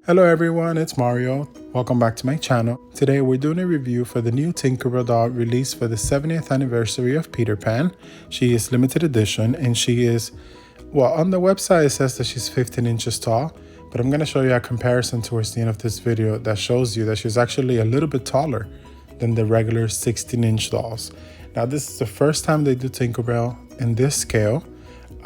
Hello everyone, it's Mario. Welcome back to my channel. Today we're doing a review for the new Tinkerbell doll released for the 70th anniversary of Peter Pan. She is limited edition and she is, well, on the website it says that she's 15 inches tall, but I'm going to show you a comparison towards the end of this video that shows you that she's actually a little bit taller than the regular 16-inch dolls. Now this is the first time they do Tinkerbell in this scale.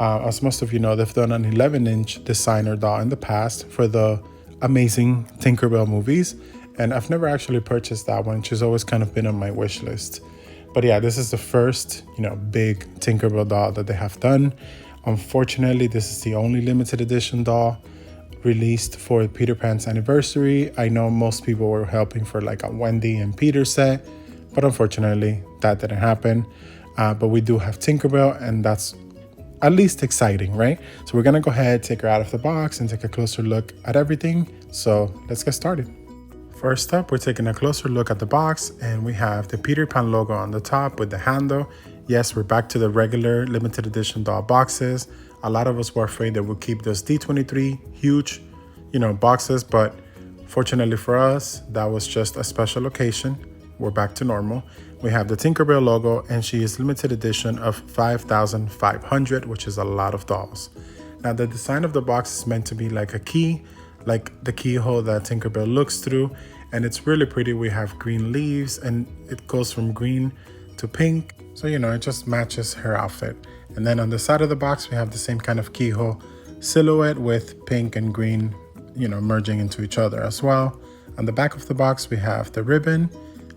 As most of you know, they've done an 11-inch designer doll in the past for the amazing Tinkerbell movies, and I've never actually purchased that one. She's always kind of been on my wish list. But yeah, this is the first, big Tinkerbell doll that they have done. Unfortunately, this is the only limited edition doll released for Peter Pan's anniversary. I know most people were hoping for like a Wendy and Peter set, but unfortunately that didn't happen. But we do have Tinkerbell, and that's at least exciting, right? So we're gonna go ahead, take her out of the box and take a closer look at everything. So let's get started. First up, we're taking a closer look at the box, and we have the Peter Pan logo on the top with the handle. Yes, we're back to the regular limited edition doll boxes. A lot of us were afraid that we'll keep those D23 huge, boxes, but fortunately for us, that was just a special occasion. We're back to normal. We have the Tinkerbell logo, and she is limited edition of 5,500, which is a lot of dolls. Now the design of the box is meant to be like a key, like the keyhole that Tinkerbell looks through, and it's really pretty. We have green leaves, and it goes from green to pink, so it just matches her outfit. And then on the side of the box, we have the same kind of keyhole silhouette with pink and green, merging into each other as well. On the back of the box, we have the ribbon.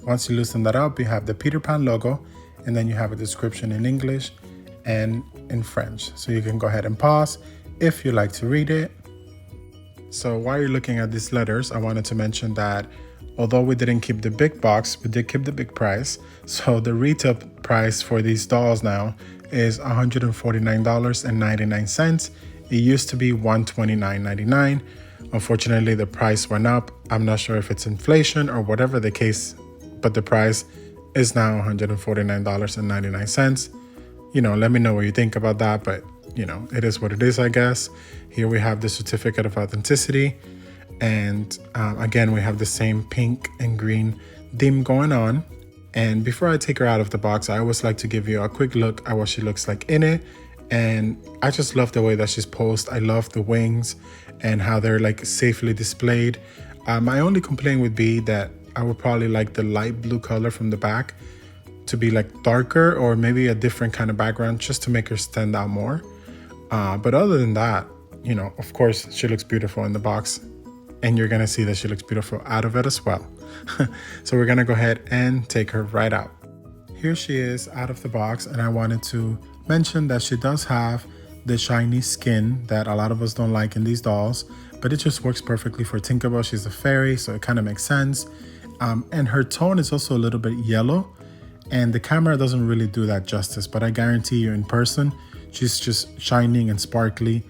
Once you loosen that up, you have the Peter Pan logo, and then you have a description in English and in French. So you can go ahead and pause if you like to read it. So while you're looking at these letters, I wanted to mention that although we didn't keep the big box, we did keep the big price. So the retail price for these dolls now is $149.99. It used to be $129.99. Unfortunately, the price went up. I'm not sure if it's inflation or whatever the case, but the price is now $149.99. Let me know what you think about that, but it is what it is, I guess. Here we have the certificate of authenticity, and again, we have the same pink and green theme going on. And before I take her out of the box, I always like to give you a quick look at what she looks like in it. And I just love the way that she's posed. I love the wings and how they're like safely displayed. My only complaint would be that I would probably like the light blue color from the back to be like darker, or maybe a different kind of background just to make her stand out more. But other than that, of course, she looks beautiful in the box, and you're gonna see that she looks beautiful out of it as well. So we're gonna go ahead and take her right out. Here she is out of the box, and I wanted to mention that she does have the shiny skin that a lot of us don't like in these dolls, but it just works perfectly for Tinkerbell. She's a fairy, so it kind of makes sense. And her tone is also a little bit yellow, and the camera doesn't really do that justice, but I guarantee you in person, she's just shining and sparkly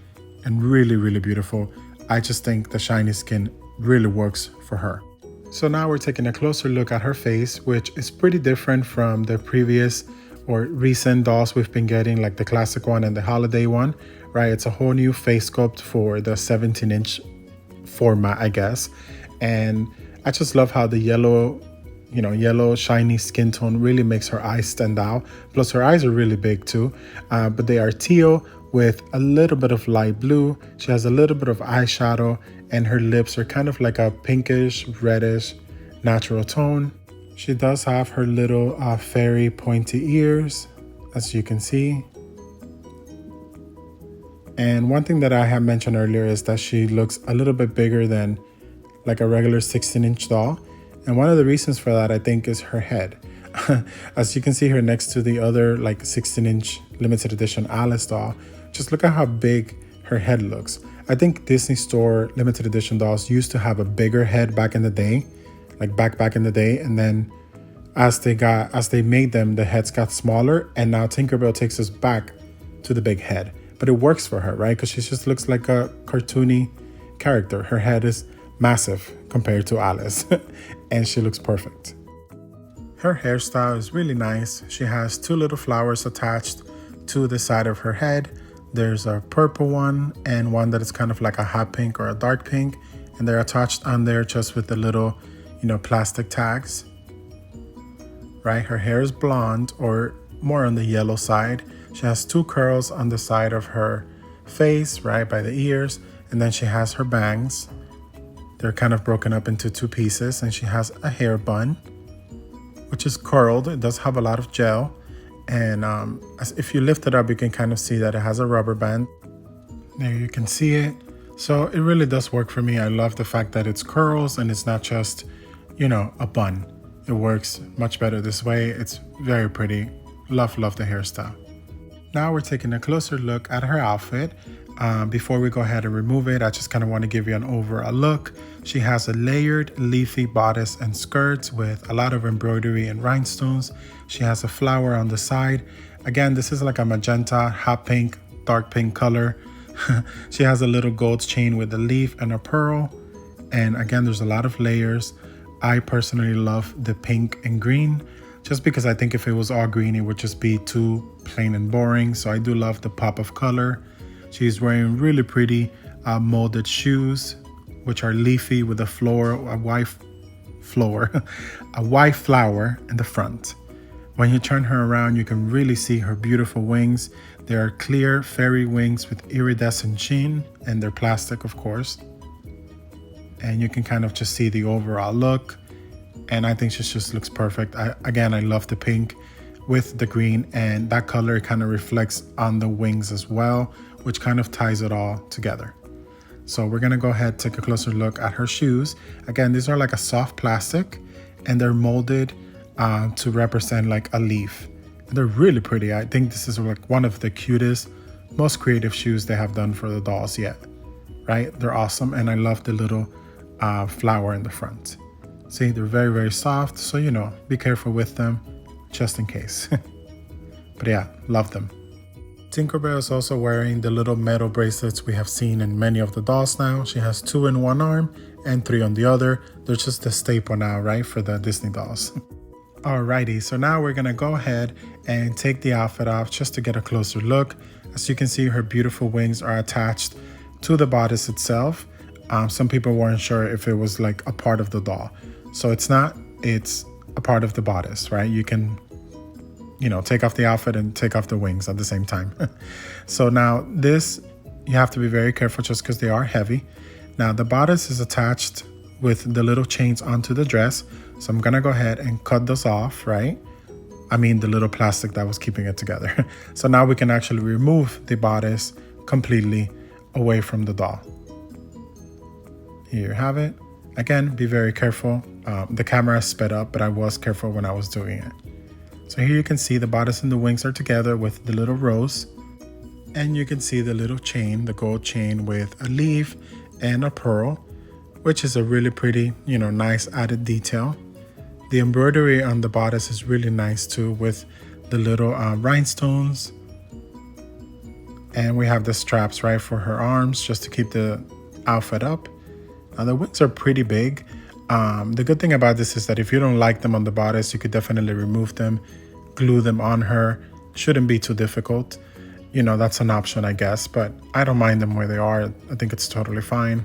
and really, really beautiful. I just think the shiny skin really works for her. So now we're taking a closer look at her face, which is pretty different from the previous or recent dolls we've been getting, like the classic one and the holiday one, right? It's a whole new face sculpt for the 17-inch format, I guess. And I just love how the yellow shiny skin tone really makes her eyes stand out. Plus her eyes are really big too, but they are teal with a little bit of light blue. She has a little bit of eyeshadow, and her lips are kind of like a pinkish, reddish, natural tone. She does have her little fairy pointy ears, as you can see. And one thing that I have mentioned earlier is that she looks a little bit bigger than like a regular 16-inch doll. And one of the reasons for that, I think, is her head. As you can see here next to the other like 16-inch limited edition Alice doll, just look at how big her head looks. I think Disney Store limited edition dolls used to have a bigger head back in the day, like back in the day, and then as they made them, the heads got smaller, and now Tinkerbell takes us back to the big head. But it works for her, right? Because she just looks like a cartoony character. Her head is massive compared to Alice, and she looks perfect. Her hairstyle is really nice. She has two little flowers attached to the side of her head. There's a purple one and one that is kind of like a hot pink or a dark pink, and they're attached on there just with the little, plastic tags, right? Her hair is blonde, or more on the yellow side. She has 2 curls on the side of her face, right, by the ears, and then she has her bangs. They're kind of broken up into 2 pieces, and she has a hair bun, which is curled. It does have a lot of gel, and if you lift it up, you can kind of see that it has a rubber band. There you can see it. So it really does work for me. I love the fact that it's curls and it's not just, a bun. It works much better this way. It's very pretty. Love the hairstyle. Now we're taking a closer look at her outfit. Before we go ahead and remove it, I just kind of want to give you an overall look. She has a layered leafy bodice and skirt with a lot of embroidery and rhinestones. She has a flower on the side. Again, this is like a magenta, hot pink, dark pink color. She has a little gold chain with a leaf and a pearl. And again, there's a lot of layers. I personally love the pink and green, just because I think if it was all green, it would just be too plain and boring. So I do love the pop of color. She's wearing really pretty molded shoes, which are leafy with a white flower in the front. When you turn her around, you can really see her beautiful wings. They are clear fairy wings with iridescent sheen, and they're plastic, of course. And you can kind of just see the overall look. And I think she just looks perfect. I love the pink with the green, and that color kind of reflects on the wings as well, which kind of ties it all together. So we're gonna go ahead, take a closer look at her shoes. Again, these are like a soft plastic, and they're molded to represent like a leaf. And they're really pretty. I think this is like one of the cutest, most creative shoes they have done for the dolls yet, right? They're awesome, and I love the little flower in the front. See, they're very, very soft, so be careful with them, just in case. But yeah, love them. Tinkerbell is also wearing the little metal bracelets we have seen in many of the dolls now. She has 2 in one arm and 3 on the other. They're just a staple now, right, for the Disney dolls. Alrighty, so now we're gonna go ahead and take the outfit off just to get a closer look. As you can see, her beautiful wings are attached to the bodice itself. Some people weren't sure if it was like a part of the doll. So it's not, it's a part of the bodice, right? You can, take off the outfit and take off the wings at the same time. So now this, you have to be very careful just because they are heavy. Now the bodice is attached with the little chains onto the dress. So I'm gonna go ahead and cut those off, right? I mean the little plastic that was keeping it together. So now we can actually remove the bodice completely away from the doll. Here you have it. Again, be very careful. The camera sped up, but I was careful when I was doing it. So here you can see the bodice and the wings are together with the little rose. And you can see the little chain, the gold chain with a leaf and a pearl, which is a really pretty, nice added detail. The embroidery on the bodice is really nice too, with the little rhinestones. And we have the straps, right, for her arms, just to keep the outfit up. Now the wings are pretty big. The good thing about this is that if you don't like them on the bodice, you could definitely remove them, glue them on her. Shouldn't be too difficult. That's an option, I guess, but I don't mind them where they are. I think it's totally fine.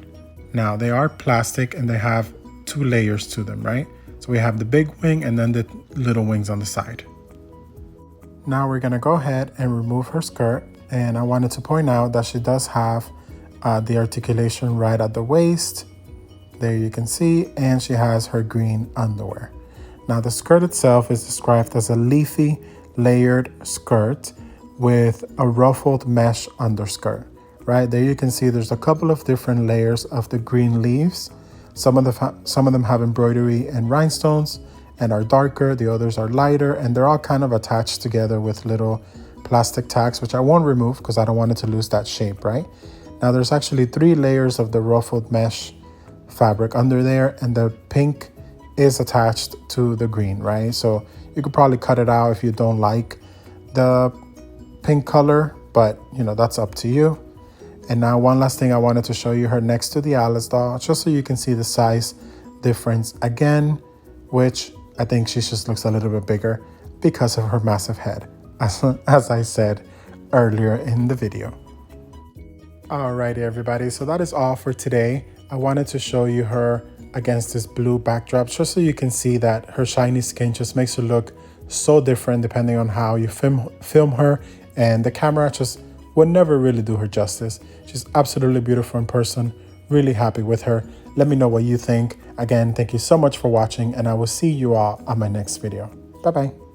Now they are plastic and they have 2 layers to them, right? So we have the big wing and then the little wings on the side. Now we're gonna go ahead and remove her skirt. And I wanted to point out that she does have the articulation right at the waist. There you can see, and she has her green underwear. Now the skirt itself is described as a leafy layered skirt with a ruffled mesh underskirt. Right there you can see there's a couple of different layers of the green leaves. Some of them have embroidery and rhinestones and are darker, the others are lighter, and they're all kind of attached together with little plastic tags, which I won't remove because I don't want it to lose that shape, right? Now there's actually 3 layers of the ruffled mesh fabric under there, and the pink is attached to the green, right? So you could probably cut it out if you don't like the pink color, but that's up to you. And now one last thing, I wanted to show you her next to the Alice doll, just so you can see the size difference again, which I think she just looks a little bit bigger because of her massive head, as I said earlier in the video. Alrighty everybody, so that is all for today. I wanted to show you her against this blue backdrop just so you can see that her shiny skin just makes her look so different depending on how you film her, and the camera just would never really do her justice. She's absolutely beautiful in person. Really happy with her. Let me know what you think. Again, thank you so much for watching, and I will see you all on my next video. Bye bye.